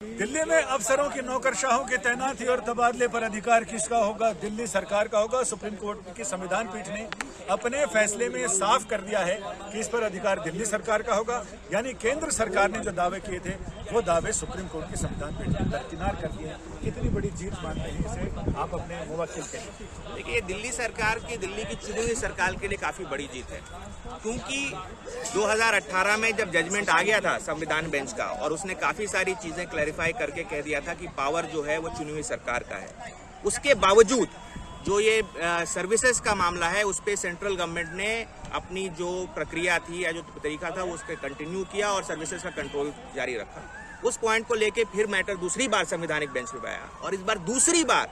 दिल्ली में अफसरों की नौकरशाहों की तैनाती और तबादले पर अधिकार किसका होगा? दिल्ली सरकार का होगा। सुप्रीम कोर्ट की संविधान पीठ ने अपने फैसले में साफ कर दिया है कि इस पर अधिकार दिल्ली सरकार का होगा। यानी केंद्र सरकार ने जो दावे किए थे वो दावे सुप्रीम कोर्ट की संविधान पीठ ने दरकिनार कर दिए। कितनी बड़ी जीत मानते हैं इसे आप अपने मुवक्किल के लिए? देखिए, दिल्ली सरकार की, दिल्ली की चुनी हुई सरकार के लिए काफी बड़ी जीत है, क्योंकि 2018 में जब जजमेंट आ गया था संविधान बेंच का और उसने काफी सारी चीजें क्लैरिफाई करके कह दिया था कि पावर जो है वो चुनी हुई सरकार का है, उसके बावजूद जो ये सर्विसेज का मामला है उस पे सेंट्रल गवर्नमेंट ने अपनी जो प्रक्रिया थी या जो तरीका था वो उसके कंटिन्यू किया और सर्विसेज का कंट्रोल जारी रखा। उस पॉइंट को लेके फिर मैटर दूसरी बार संवैधानिक बेंच पे आया और इस बार दूसरी बार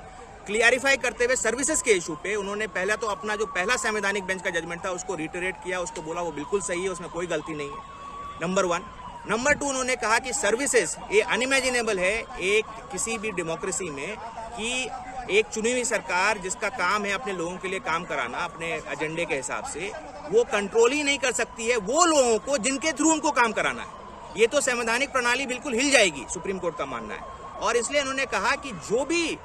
क्लियरिफाई करते हुए सर्विसेज के इशू पे उन्होंने पहला तो अपना जो पहला संवैधानिक बेंच का जजमेंट था उसको रिटरेट किया, उसको बोला वो बिल्कुल सही है, उसमें कोई गलती नहीं है, नंबर 1। नंबर 2, उन्होंने कहा कि सर्विसेज ये अनइमेजिनेबल है एक किसी भी डेमोक्रेसी में कि एक चुनी हुई सरकार जिसका काम है अपने लोगों के लिए काम कराना अपने एजेंडे के हिसाब से, वो कंट्रोल ही नहीं कर सकती है वो लोगों को जिनके थ्रू उनको काम कराना है। ये तो संवैधानिक प्रणाली बिल्कुल हिल जाएगी, सुप्रीम कोर्ट का मानना है। और इसलिए उन्होंने कहा कि जो भी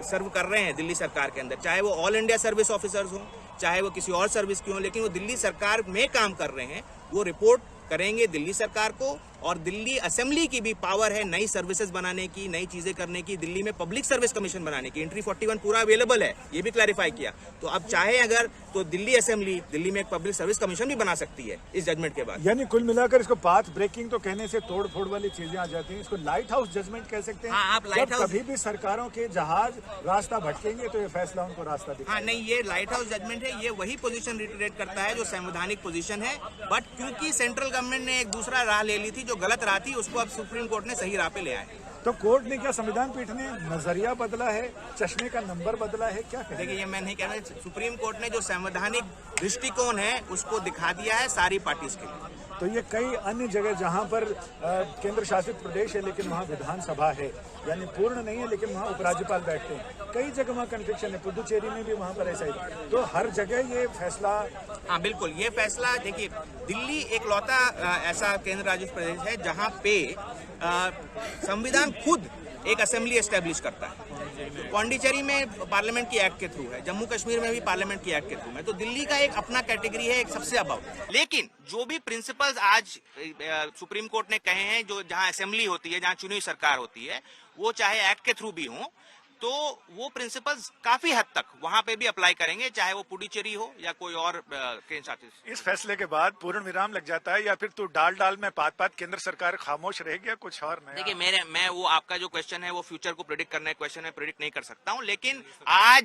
सर्व कर रहे हैं दिल्ली सरकार के अंदर, चाहे वो ऑल इंडिया सर्विस ऑफिसर्स हों, चाहे वो किसी और सर्विस की हों, लेकिन वो दिल्ली सरकार में काम कर रहे हैं, वो रिपोर्ट करेंगे दिल्ली सरकार को। और दिल्ली असेंबली की भी पावर है नई सर्विसेज बनाने की, नई चीजें करने की, दिल्ली में पब्लिक सर्विस कमीशन बनाने की। एंट्री 41 पूरा अवेलेबल है, ये भी क्लैरिफाई किया। तो अब चाहे अगर तो दिल्ली असेंबली दिल्ली में एक पब्लिक सर्विस कमीशन भी बना सकती है इस जजमेंट के बाद। यानी कुल मिलाकर इसको पाथ ब्रेकिंग तो कहने से तोड़ फोड़ वाली चीजें आ जाती हैं, इसको लाइट हाउस जजमेंट कह सकते हैं। हाँ, आप लाइट हाउस, कभी भी सरकारों के जहाज रास्ता भटकेंगे तो ये फैसला उनको रास्ता दिखाएगा। हाँ नहीं, ये लाइट हाउस जजमेंट है, ये वही पोजीशन रिटरेट करता है जो संवैधानिक पोजीशन है। बट क्योंकि सेंट्रल गवर्नमेंट ने एक दूसरा राह ले ली थी जो गलत राह थी, उसको अब सुप्रीम कोर्ट ने सही राह पे ले आए। तो कोर्ट ने क्या, संविधान पीठ ने नजरिया बदला है, चश्मे का नंबर बदला है, क्या कहें? देखिए, ये मैं नहीं कह रहा, सुप्रीम कोर्ट ने जो संवैधानिक दृष्टिकोण है उसको दिखा दिया है सारी पार्टीज के लिए। तो ये कई अन्य जगह जहां पर केंद्र शासित प्रदेश है लेकिन वहां विधानसभा है, यानी पूर्ण नहीं है लेकिन वहां उपराज्यपाल बैठते हैं, कई जगह वहां कन्फ्लिक्शन है, पुदुचेरी में भी वहां पर ऐसा ही। तो हर जगह ये फैसला, हाँ बिल्कुल, ये फैसला, देखिए दिल्ली एक लौता ऐसा केंद्र शासित प्रदेश है जहाँ पे संविधान खुद एक असेंबली एस्टेब्लिश करता है। पौंडीचेरी में पार्लियामेंट की एक्ट के थ्रू है, जम्मू कश्मीर में भी पार्लियामेंट की एक्ट के थ्रू है। तो दिल्ली का एक अपना कैटेगरी है, एक सबसे अबाउट। लेकिन जो भी प्रिंसिपल्स आज सुप्रीम कोर्ट ने कहे हैं, जो जहां असेंबली होती है, जहां चुनी हुई सरकार होती है, वो चाहे एक्ट के थ्रू भी हो, तो वो प्रिंसिपल्स काफी हद तक वहां पे भी अप्लाई करेंगे, चाहे वो पुडुचेरी हो या कोई और केंद्र शासित। इस फैसले के बाद पूर्ण विराम लग जाता है या फिर तो डाल में पात केंद्र सरकार खामोश रहेगी या कुछ और नया? देखिए, मैं वो आपका जो क्वेश्चन है वो फ्यूचर को प्रेडिक्ट करने का क्वेश्चन है, प्रेडिक्ट नहीं कर सकता हूं। लेकिन आज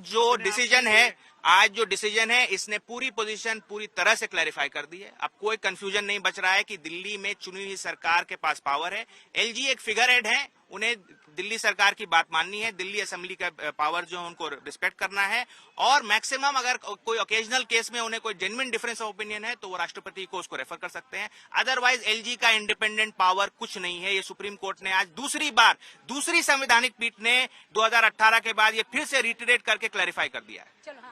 जो डिसीजन है इसने पूरी पोजीशन पूरी तरह से क्लैरिफाई कर दी है। अब कोई कंफ्यूजन नहीं बच रहा है कि दिल्ली में चुनी हुई सरकार के पास पावर है। एलजी एक फिगर हेड है, उन्हें दिल्ली सरकार की बात माननी है, दिल्ली असेंबली का पावर जो है उनको रिस्पेक्ट करना है, और मैक्सिमम अगर कोई ओकेजनल केस में उन्हें कोई जेन्युइन डिफरेंस ऑफ ओपिनियन है तो वो राष्ट्रपति को उसको रेफर कर सकते हैं। अदरवाइज एलजी का इंडिपेंडेंट पावर कुछ नहीं है। ये सुप्रीम कोर्ट ने आज दूसरी बार, दूसरी संवैधानिक पीठ ने 2018 के बाद ये फिर से रिटरेट करके क्लैरिफाई कर दिया है।